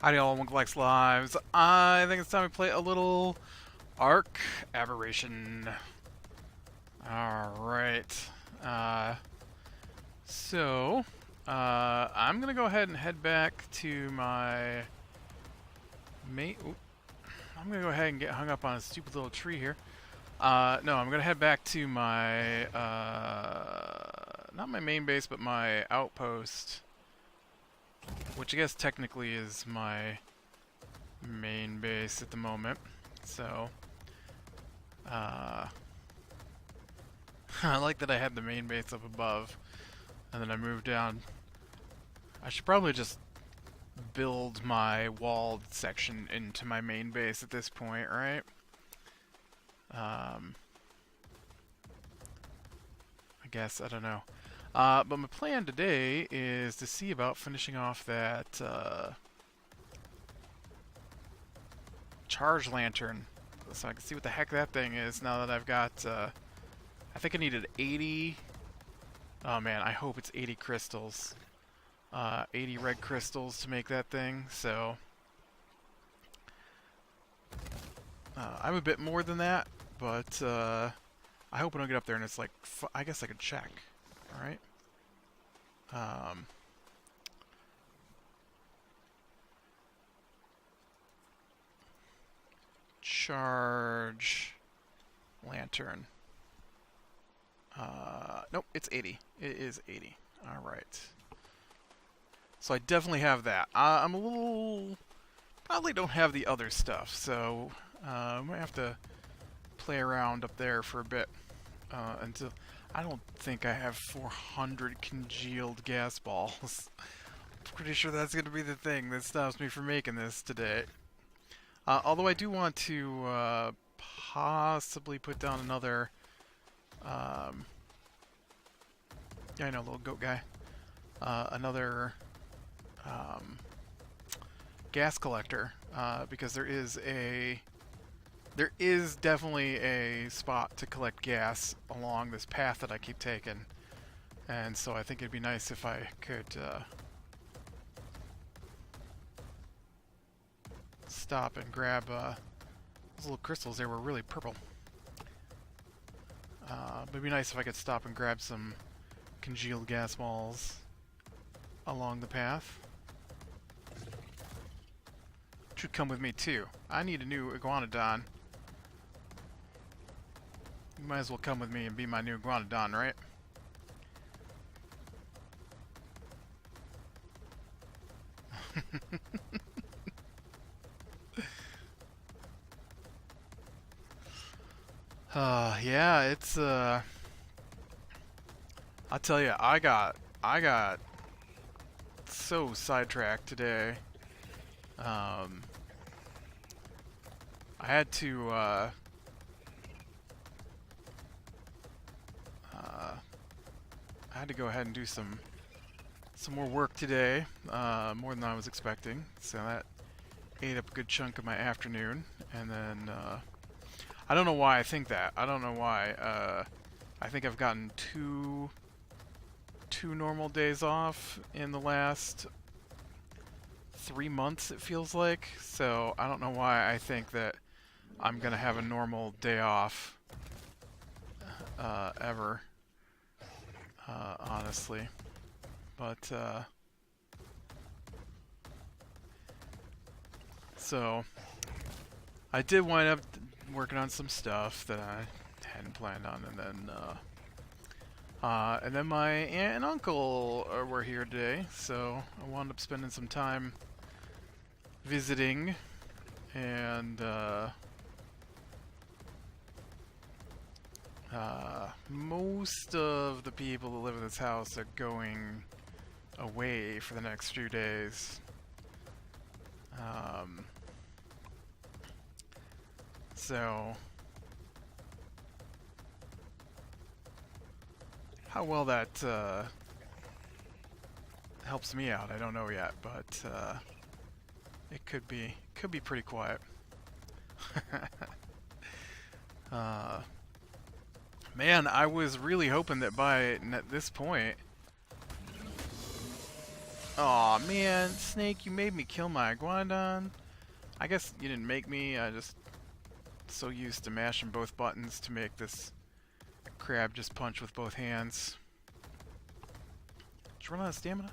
Howdy all, One Collects Lives. I think it's time to play a little Arc Aberration. Alright. Uh, so, I'm gonna go ahead and head back to my mate. I'm gonna go ahead and get hung up on a stupid little tree here. No, I'm gonna head back to my, not my main base, but my outpost. Which I guess technically is my main base at the moment. So, I like that I had the main base up above, and then I moved down. I should probably just build my walled section into my main base at this point, right? I guess, I don't know. But my plan today is to see about finishing off that charge lantern, so I can see what the heck that thing is now that I've got, I think I needed 80, oh man, I hope it's 80 crystals, 80 red crystals to make that thing, so I have a bit more than that, but I hope I don't get up there and it's like, I guess I could check. Alright. Charge lantern. Nope, it's 80. It is 80. Alright. So I definitely have that. I'm a little... Probably don't have the other stuff, so I might have to play around up there for a bit until... I don't think I have 400 congealed gas balls. Pretty sure that's going to be the thing that stops me from making this today. Although I do want to possibly put down another... yeah, I know, little goat guy. Another gas collector, because there is definitely a spot to collect gas along this path that I keep taking. And so I think it'd be nice if I could stop and grab those little crystals. They were really purple. But it'd be nice if I could stop and grab some congealed gas balls along the path. Should come with me too. I need a new iguanodon. You might as well come with me and be my new iguanodon, right? Yeah, it's I'll tell you, I got so sidetracked today. I had to go ahead and do some more work today, more than I was expecting. So that ate up a good chunk of my afternoon, and then I don't know why I think that. I don't know why. I think I've gotten two normal days off in the last 3 months, it feels like. So I don't know why I think that I'm gonna have a normal day off ever. Honestly, but so I did wind up working on some stuff that I hadn't planned on, and then my aunt and uncle were here today, so I wound up spending some time visiting, and most of the people that live in this house are going away for the next few days. So how well that helps me out, I don't know yet, but it could be pretty quiet. Man, I was really hoping that by this point Aw, man, Snake, you made me kill my iguanodon. I guess you didn't make me. I just so used to mashing both buttons to make this crab just punch with both hands. Did you run out of stamina?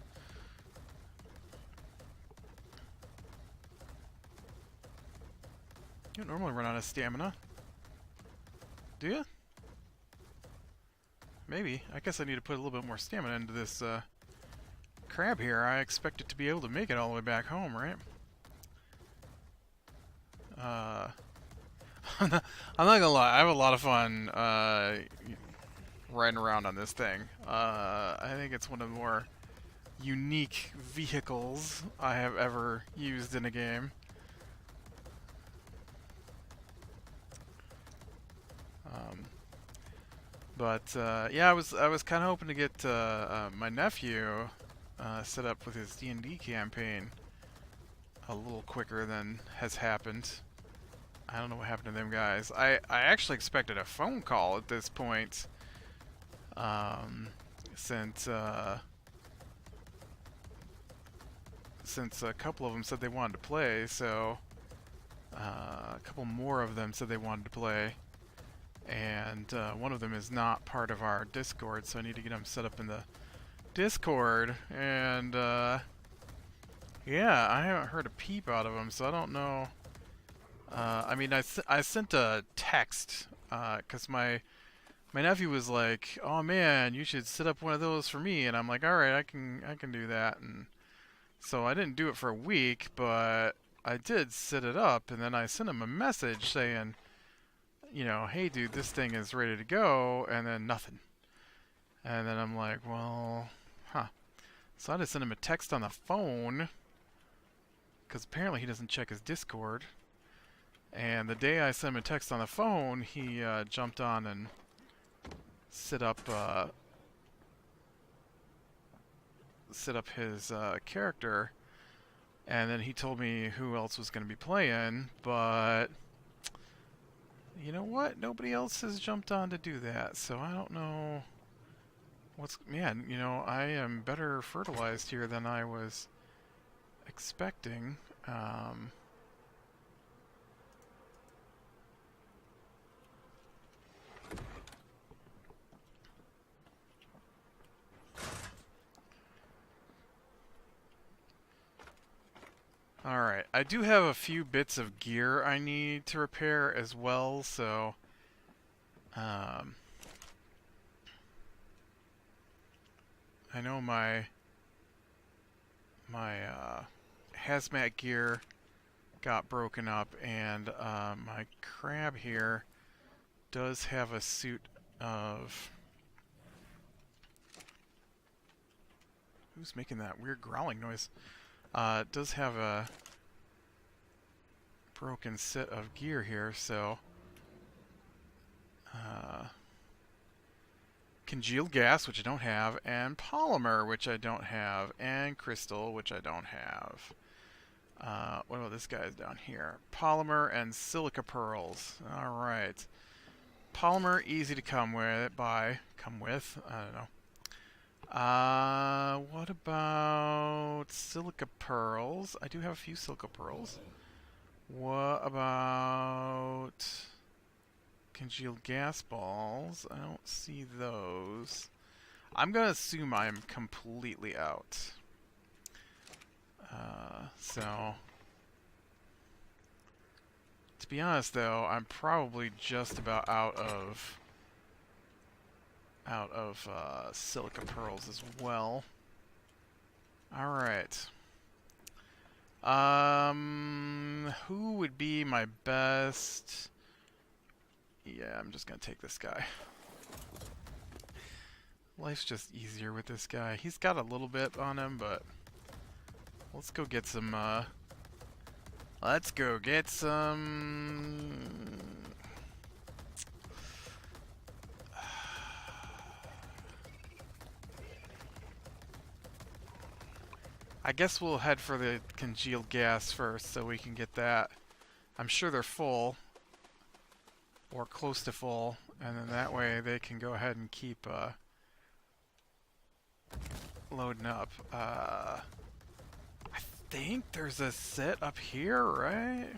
You don't normally run out of stamina. Do you? Maybe. I guess I need to put a little bit more stamina into this crab here. I expect it to be able to make it all the way back home, right? I'm not gonna lie, I have a lot of fun riding around on this thing. I think it's one of the more unique vehicles I have ever used in a game. Yeah, I was kind of hoping to get my nephew set up with his D&D campaign a little quicker than has happened. I don't know what happened to them guys. I actually expected a phone call at this point, since a couple of them said they wanted to play, so a couple more of them said they wanted to play. And one of them is not part of our Discord, so I need to get him set up in the Discord. And yeah, I haven't heard a peep out of him, so I don't know. I mean, I sent a text because my nephew was like, "Oh man, you should set up one of those for me," and I'm like, "All right, I can do that." And so I didn't do it for a week, but I did set it up, and then I sent him a message saying, you know, "Hey dude, this thing is ready to go," and then nothing. And then I'm like, well, huh. So I just sent him a text on the phone, because apparently he doesn't check his Discord. And the day I sent him a text on the phone, he jumped on and set up his character. And then he told me who else was going to be playing, but you know what? Nobody else has jumped on to do that, so I don't know what's... Man, you know, I am better fertilized here than I was expecting. Alright, I do have a few bits of gear I need to repair as well, so... I know my hazmat gear got broken up, and my crab here does have a suit of... Who's making that weird growling noise? It does have a broken set of gear here, so... congealed gas, which I don't have, and polymer, which I don't have, and crystal, which I don't have. What about this guy's down here? Polymer and silica pearls. Alright. Polymer, easy to come with, I don't know. What about silica pearls? I do have a few silica pearls. What about congealed gas balls? I don't see those. I'm gonna assume I'm completely out. So to be honest, though, I'm probably just about out of silica pearls as well. All right. Who would be my best? Yeah, I'm just gonna take this guy. Life's just easier with this guy. He's got a little bit on him, but let's go get some, I guess we'll head for the congealed gas first so we can get that. I'm sure they're full, or close to full, and then that way they can go ahead and keep loading up. think there's a set up here, right?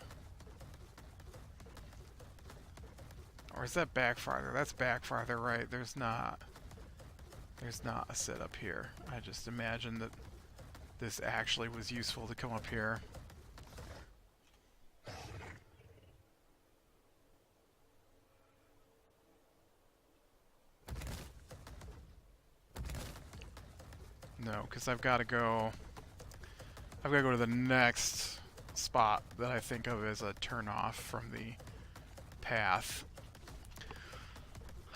Or is that back farther? That's back farther, right? There's not a set up here. I just imagined that this actually was useful to come up here. No, because I've got to go to the next spot that I think of as a turnoff from the path.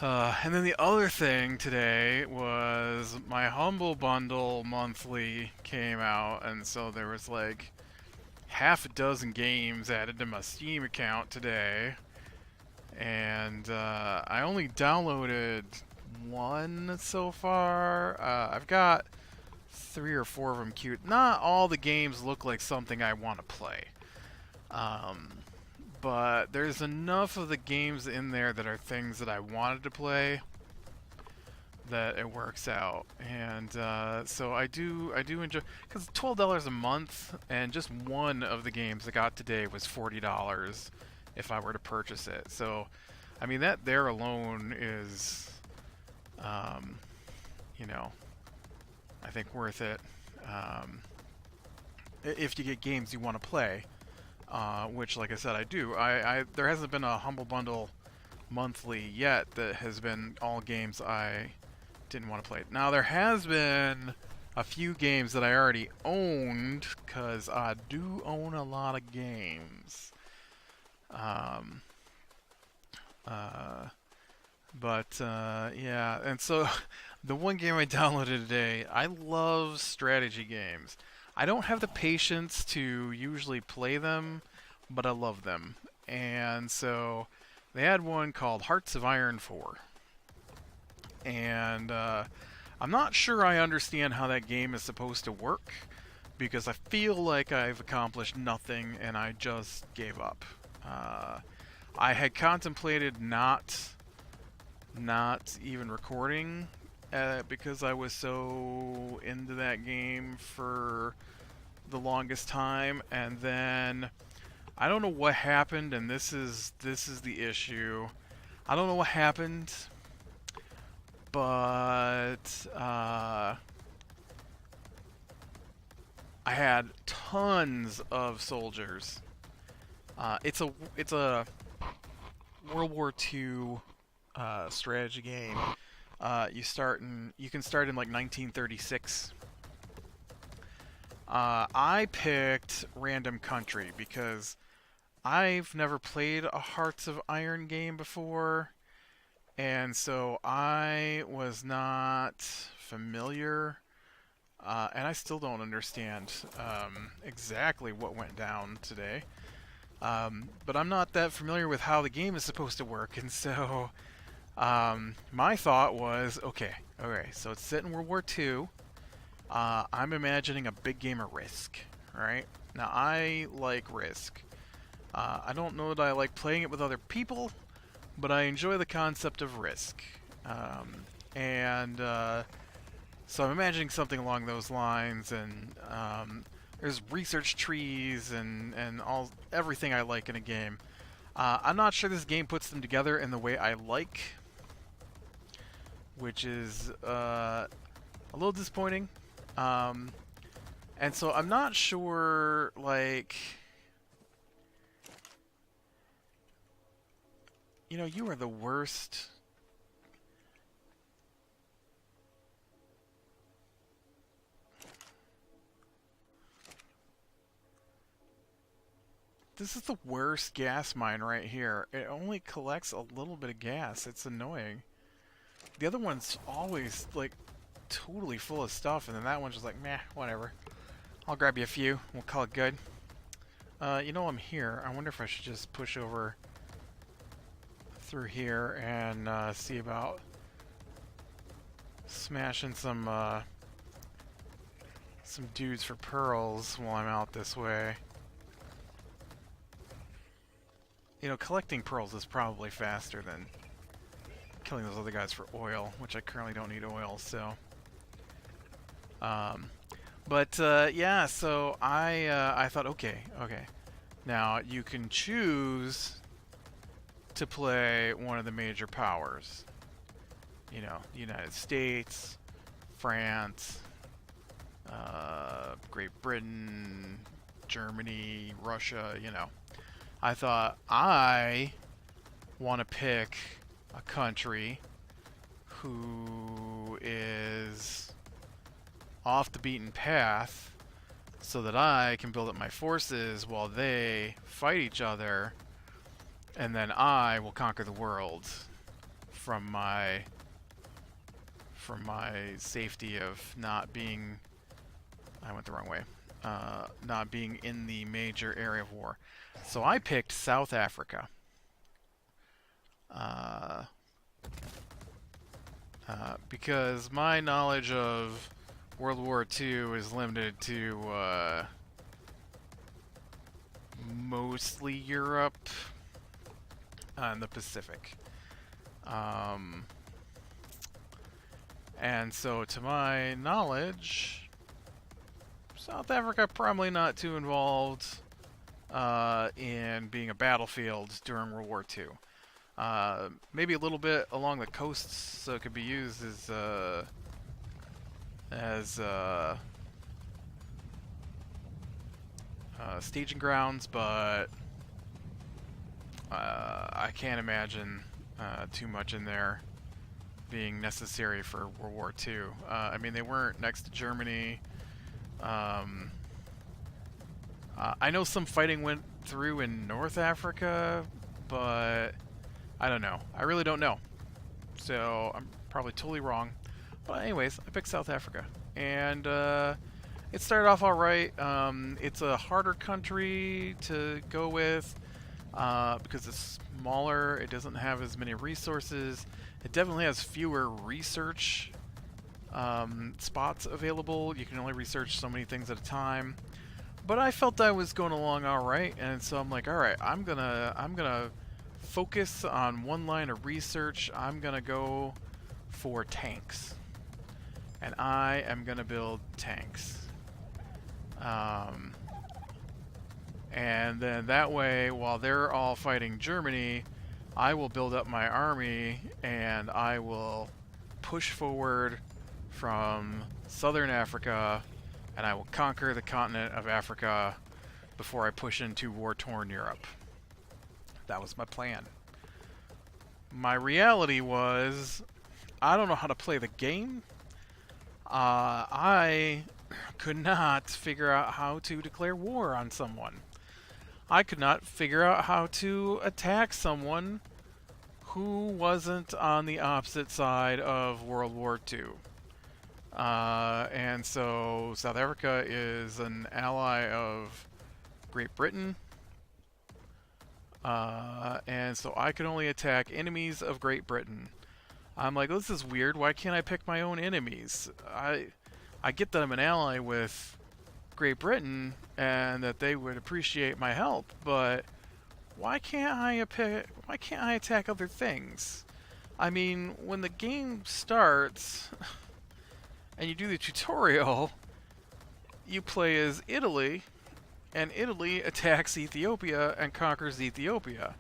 And then the other thing today was my Humble Bundle monthly came out, and so there was like half a dozen games added to my Steam account today. And I only downloaded one so far. I've got 3 or 4 of them queued. Not all the games look like something I want to play. But there's enough of the games in there that are things that I wanted to play that it works out. And so I do enjoy, because it's $12 a month, and just one of the games I got today was $40 if I were to purchase it. So, I mean, that there alone is, you know, I think worth it. If you get games you want to play. Which, like I said, I do. There hasn't been a Humble Bundle monthly yet that has been all games I didn't want to play. Now, there has been a few games that I already owned, because I do own a lot of games. Yeah, and so the one game I downloaded today, I love strategy games. I don't have the patience to usually play them, but I love them. And so they had one called Hearts of Iron 4. And I'm not sure I understand how that game is supposed to work, because I feel like I've accomplished nothing and I just gave up. I had contemplated not even recording because I was so into that game for the longest time, and then I don't know what happened, and this is the issue. I don't know what happened, but I had tons of soldiers. It's a World War II strategy game. You can start in like 1936. I picked Random Country because I've never played a Hearts of Iron game before, and so I was not familiar, and I still don't understand exactly what went down today. But I'm not that familiar with how the game is supposed to work, and so my thought was, okay, so it's set in World War II. I'm imagining a big game of Risk, right? Now, I like Risk. I don't know that I like playing it with other people, but I enjoy the concept of Risk. So I'm imagining something along those lines, and there's research trees and everything I like in a game. I'm not sure this game puts them together in the way I like, which is a little disappointing. And so I'm not sure, like, you know, you are the worst. This is the worst gas mine right here. It only collects a little bit of gas. It's annoying. The other one's always, like, totally full of stuff, and then that one's just like, meh, whatever. I'll grab you a few. We'll call it good. You know, I'm here. I wonder if I should just push over through here and see about smashing some dudes for pearls while I'm out this way. You know, collecting pearls is probably faster than killing those other guys for oil, which I currently don't need oil, so. But yeah, so I thought, okay, okay. Now you can choose to play one of the major powers. You know, the United States, France, Great Britain, Germany, Russia. You know, I thought I want to pick a country who is off the beaten path so that I can build up my forces while they fight each other, and then I will conquer the world from my safety of not being, I went the wrong way, not being in the major area of war. So I picked South Africa. Uh, because my knowledge of World War II is limited to mostly Europe and the Pacific. And so, to my knowledge, South Africa probably not too involved in being a battlefield during World War II. Maybe a little bit along the coasts, so it could be used as staging grounds, but I can't imagine too much in there being necessary for World War II. I mean, they weren't next to Germany. I know some fighting went through in North Africa, but I don't know. I really don't know. So I'm probably totally wrong. But anyways, I picked South Africa. And it started off alright. It's a harder country to go with because it's smaller. It doesn't have as many resources. It definitely has fewer research spots available. You can only research so many things at a time. But I felt I was going along alright, and so I'm like, alright, I'm gonna focus on one line of research. I'm gonna go for tanks. And I am gonna build tanks. And then that way, while they're all fighting Germany, I will build up my army and I will push forward from southern Africa and I will conquer the continent of Africa before I push into war-torn Europe. That was my plan. My reality was, I don't know how to play the game. I could not figure out how to declare war on someone. I could not figure out how to attack someone who wasn't on the opposite side of World War II. And so South Africa is an ally of Great Britain. And so I could only attack enemies of Great Britain. I'm like, this is weird. Why can't I pick my own enemies? I get that I'm an ally with Great Britain and that they would appreciate my help, but why can't I attack other things? I mean, when the game starts and you do the tutorial, you play as Italy, and Italy attacks Ethiopia and conquers Ethiopia.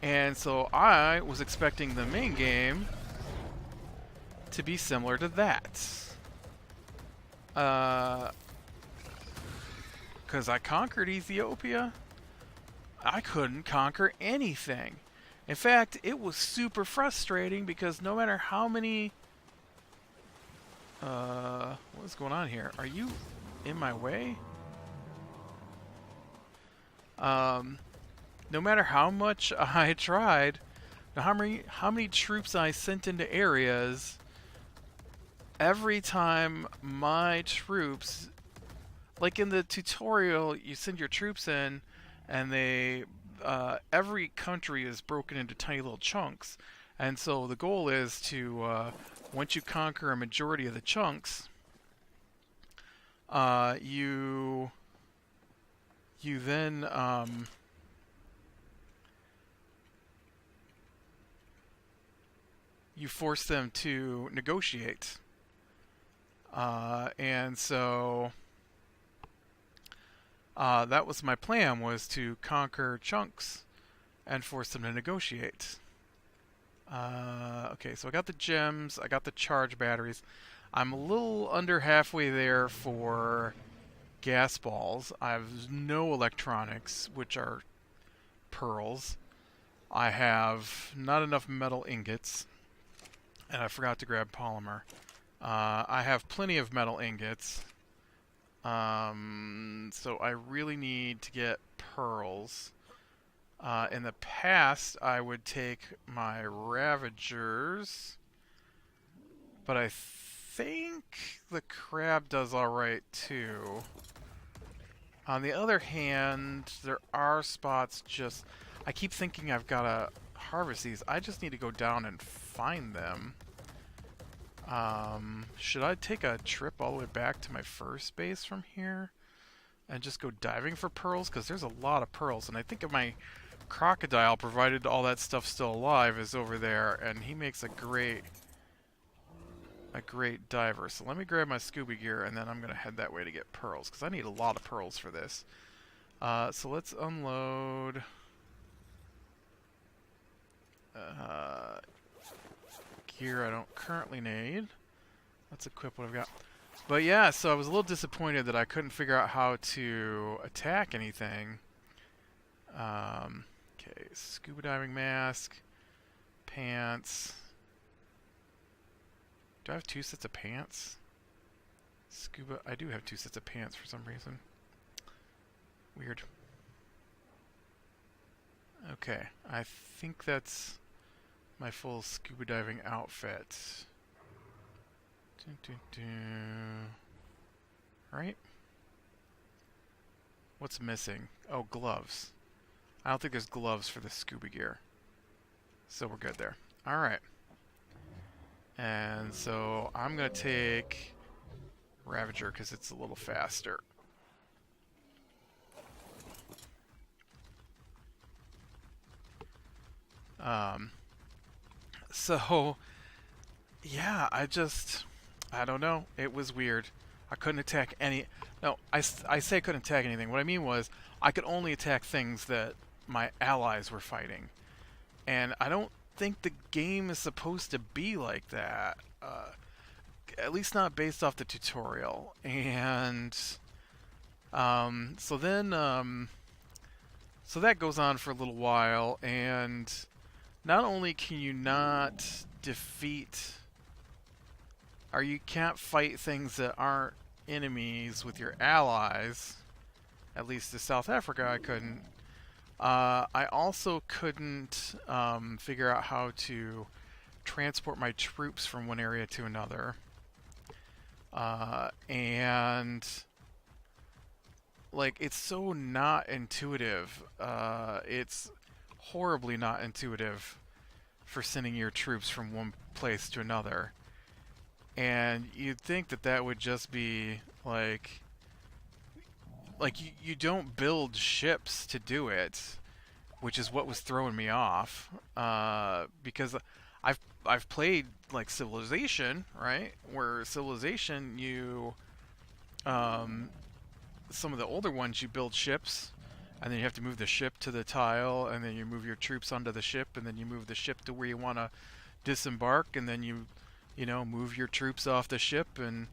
And so I was expecting the main game to be similar to that. Because I conquered Ethiopia, I couldn't conquer anything. In fact, it was super frustrating because no matter how many... what's going on here? Are you in my way? No matter how much I tried, how many troops I sent into areas, every time my troops, like in the tutorial, you send your troops in, and they, every country is broken into tiny little chunks, and so the goal is to, once you conquer a majority of the chunks, you then, you force them to negotiate. And so that was my plan, was to conquer chunks and force them to negotiate. Okay, so I got the gems, I got the charge batteries. I'm a little under halfway there for gas balls. I have no electronics, which are pearls. I have not enough metal ingots, and I forgot to grab polymer. I have plenty of metal ingots, so I really need to get pearls. In the past, I would take my Ravagers, but I think the crab does alright too. On the other hand, there are spots just... I keep thinking I've got to harvest these. I just need to go down and find them. Should I take a trip all the way back to my first base from here? And just go diving for pearls? Because there's a lot of pearls. And I think if my crocodile, provided all that stuff's still alive, is over there. And he makes a great diver. So let me grab my scuba gear, and then I'm going to head that way to get pearls. Because I need a lot of pearls for this. So let's unload... gear I don't currently need. Let's equip what I've got. But yeah, so I was a little disappointed that I couldn't figure out how to attack anything. Okay, scuba diving mask, pants. Do I have 2 sets of pants? Scuba, I do have 2 sets of pants for some reason. Weird. Okay, I think that's my full scuba diving outfit. Right? What's missing? Oh, gloves. I don't think there's gloves for the scuba gear. So we're good there. Alright. And so I'm going to take Ravager because it's a little faster. So, yeah, I don't know. It was weird. I couldn't attack any... No, I say I couldn't attack anything. What I mean was, I could only attack things that my allies were fighting. And I don't think the game is supposed to be like that. At least not based off the tutorial. And... so then... so that goes on for a little while, and... Not only can you not defeat, or you can't fight things that aren't enemies with your allies, at least in South Africa I couldn't, I also couldn't figure out how to transport my troops from one area to another. And like, it's so not intuitive. It's horribly not intuitive for sending your troops from one place to another. And you'd think that that would just be like you don't build ships to do it, which is what was throwing me off. Because I've played like Civilization, right? Where Civilization, you some of the older ones, you build ships, and then you have to move the ship to the tile, and then you move your troops onto the ship, and then you move the ship to where you want to disembark, and then you know, move your troops off the ship, and,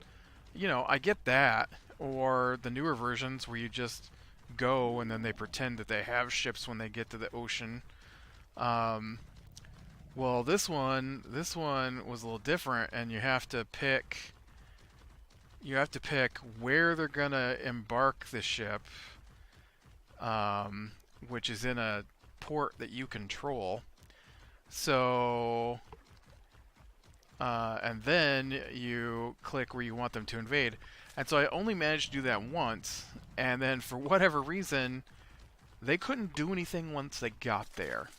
you know, I get that. Or the newer versions where you just go, and then they pretend that they have ships when they get to the ocean. Well, this one was a little different, and you have to pick where they're gonna embark the ship. Which is in a port that you control. So, and then you click where you want them to invade. And so I only managed to do that once, and then for whatever reason, they couldn't do anything once they got there.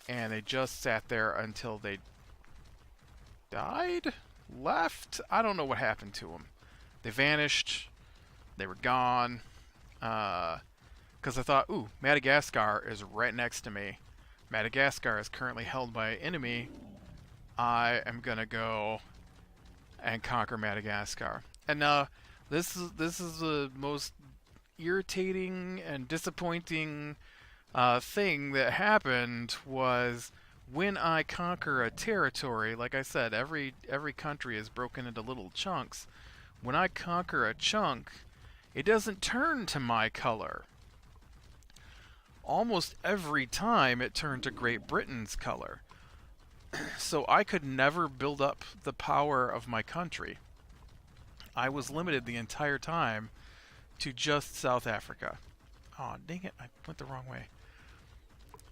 And they just sat there until they died? Left? I don't know what happened to them. They vanished. They were gone. Because I thought, ooh, Madagascar is right next to me. Madagascar is currently held by an enemy. I am going to go and conquer Madagascar. And now this is the most irritating and disappointing thing that happened was when I conquer a territory. Like I said, every country is broken into little chunks. When I conquer a chunk, it doesn't turn to my color. Almost every time it turned to Great Britain's color. So I could never build up the power of my country. I was limited the entire time to just South Africa. Oh, dang it, I went the wrong way.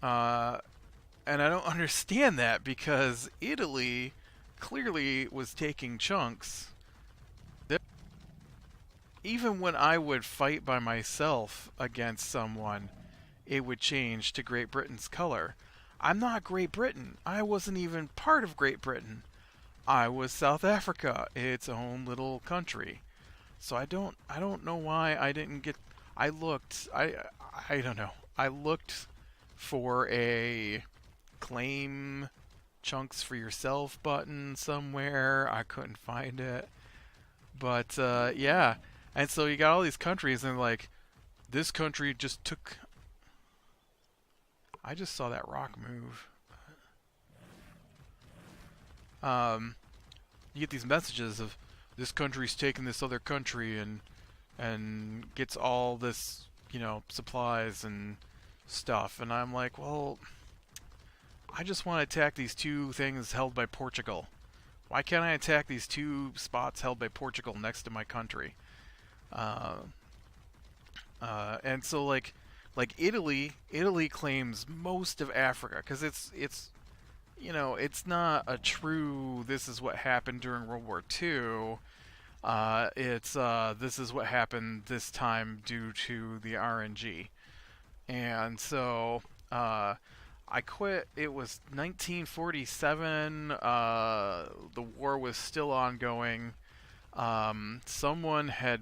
Uh, and I don't understand that because Italy clearly was taking chunks. Even when I would fight by myself against someone, it would change to Great Britain's color. I'm not Great Britain. I wasn't even part of Great Britain. I was South Africa, its own little country. So I don't know why I didn't get. I don't know. I looked for a claim chunks for yourself button somewhere. I couldn't find it. But yeah, and so you got all these countries, and like this country just took. I just saw that rock move. You get these messages of this country's taking this other country and gets all this, supplies and stuff, and I'm like, well, I just want to attack these two things held by Portugal. Why can't I attack these two spots held by Portugal next to my country? And so like Italy claims most of Africa because it's it's not a true this is what happened during World War II. It's this is what happened this time due to the RNG. And so I quit. It was 1947. The war was still ongoing. Someone had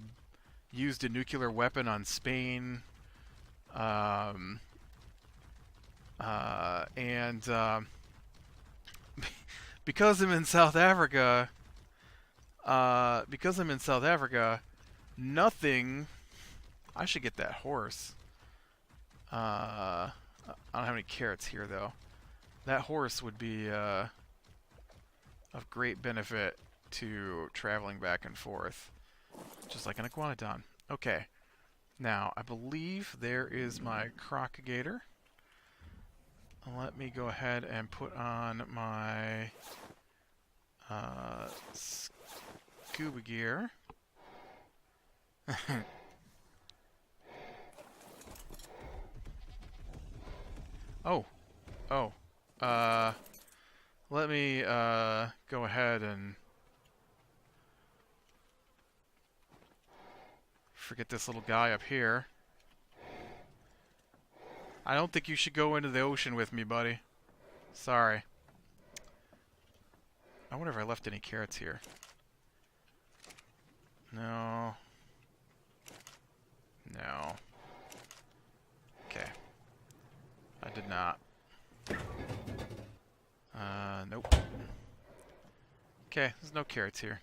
used a nuclear weapon on Spain. And because I'm in South Africa, nothing. I should get that horse. I don't have any carrots here though. That horse would be of great benefit to traveling back and forth, just like an iguanodon. Okay, now I believe there is my crocagator. Let me go ahead and put on my scuba gear. Oh. Let me go ahead and forget this little guy up here. I don't think you should go into the ocean with me, buddy. Sorry. I wonder if I left any carrots here. No. Okay. I did not. Nope. Okay, there's no carrots here.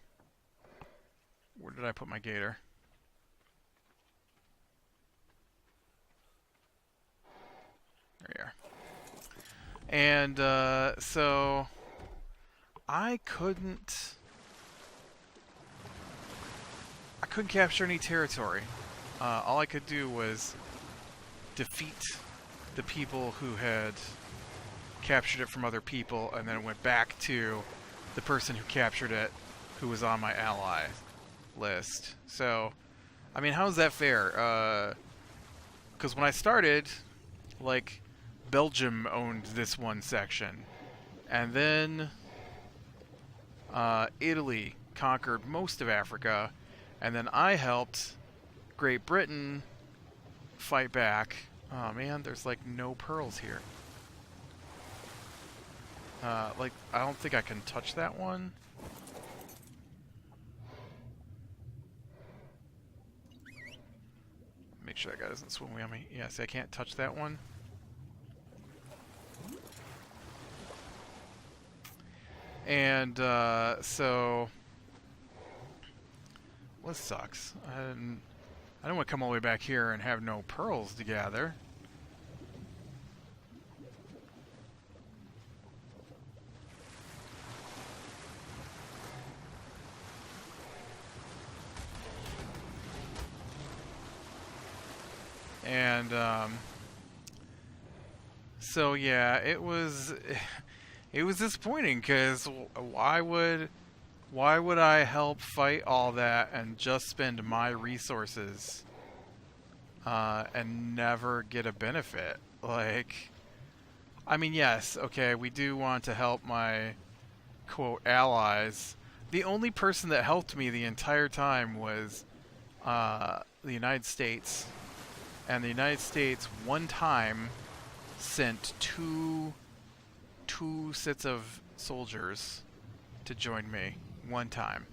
Where did I put my gator? There you are. And, so I couldn't capture any territory. All I could do was defeat the people who had captured it from other people, and then it went back to the person who captured it, who was on my ally list. So, I mean, how is that fair? Because when I started, like, Belgium owned this one section, and then Italy conquered most of Africa, and then I helped Great Britain fight back. Oh man, there's like no pearls here. Like, I don't think I can touch that one. Make sure that guy doesn't swim away on me. Yeah, see, I can't touch that one. And, so... This sucks. I don't want to come all the way back here and have no pearls to gather. And so yeah, it was disappointing because why would I help fight all that and just spend my resources and never get a benefit? Like, I mean, yes, okay, we do want to help my quote allies. The only person that helped me the entire time was the United States. And the United States one time sent two sets of soldiers to join me one time.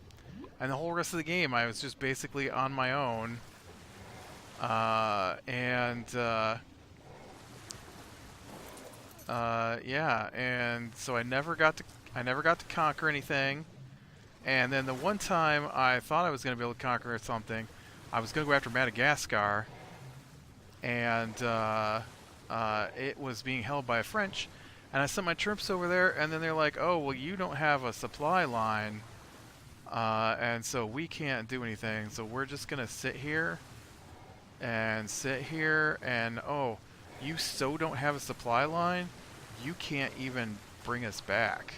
And the whole rest of the game I was just basically on my own. Yeah, and so I never got to conquer anything. And then the one time I thought I was going to be able to conquer something, I was going to go after Madagascar. And it was being held by the French, and I sent my troops over there, and then they're like, oh, well, you don't have a supply line, and so we can't do anything, so we're just going to sit here, and oh, you so don't have a supply line, you can't even bring us back.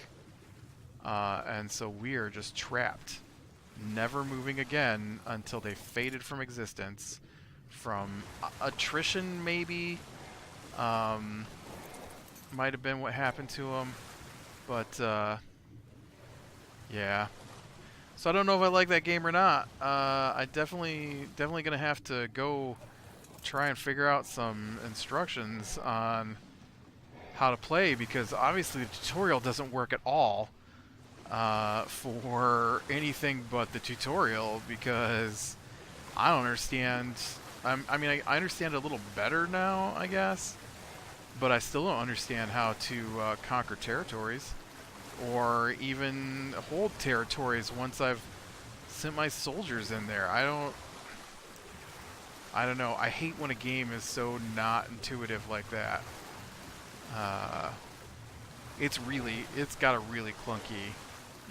And so we are just trapped, never moving again until they faded from existence. From attrition, maybe. Might have been what happened to them. But, yeah. So I don't know if I like that game or not. I definitely gonna have to go try and figure out some instructions on how to play, because obviously the tutorial doesn't work at all for anything but the tutorial, because I don't understand. I mean, I understand a little better now, I guess, but I still don't understand how to conquer territories or even hold territories once I've sent my soldiers in there. I don't know. I hate when a game is so not intuitive like that. It's got a really clunky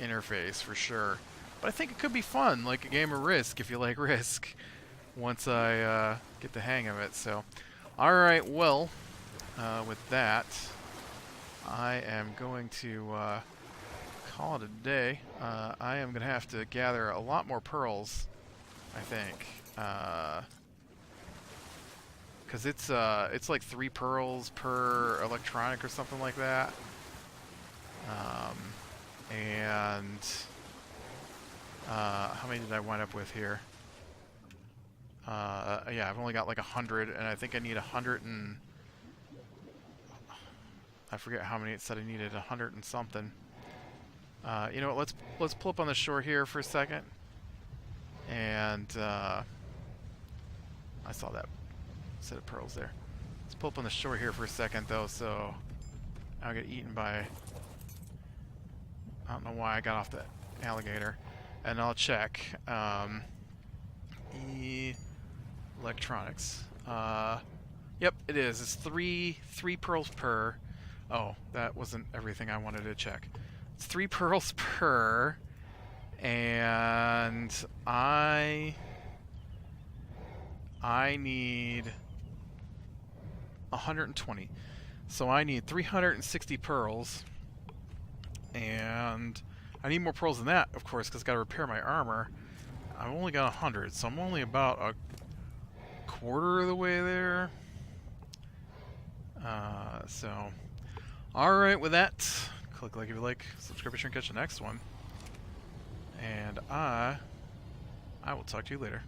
interface for sure, but I think it could be fun, like a game of Risk if you like Risk. Once I get the hang of it. So, alright, well, with that, I am going to call it a day. I am going to have to gather a lot more pearls, I think. Because it's like 3 pearls per electronic or something like that. How many did I wind up with here? Yeah, I've only got like 100, and I think I need 100 and... I forget how many it said I needed, 100 and something. You know what, let's pull up on the shore here for a second. And, I saw that set of pearls there. Let's pull up on the shore here for a second, though, so I'll get eaten by... I don't know why I got off the alligator. And I'll check. Electronics. Yep, it is. It's three pearls per. Oh, that wasn't everything I wanted to check. It's 3 pearls per, and I need 120. So I need 360 pearls, and I need more pearls than that, of course, because I've got to repair my armor. I've only got 100, so I'm only about a quarter of the way there. Alright, with that, click like if you like, subscribe and catch the next one. And I will talk to you later.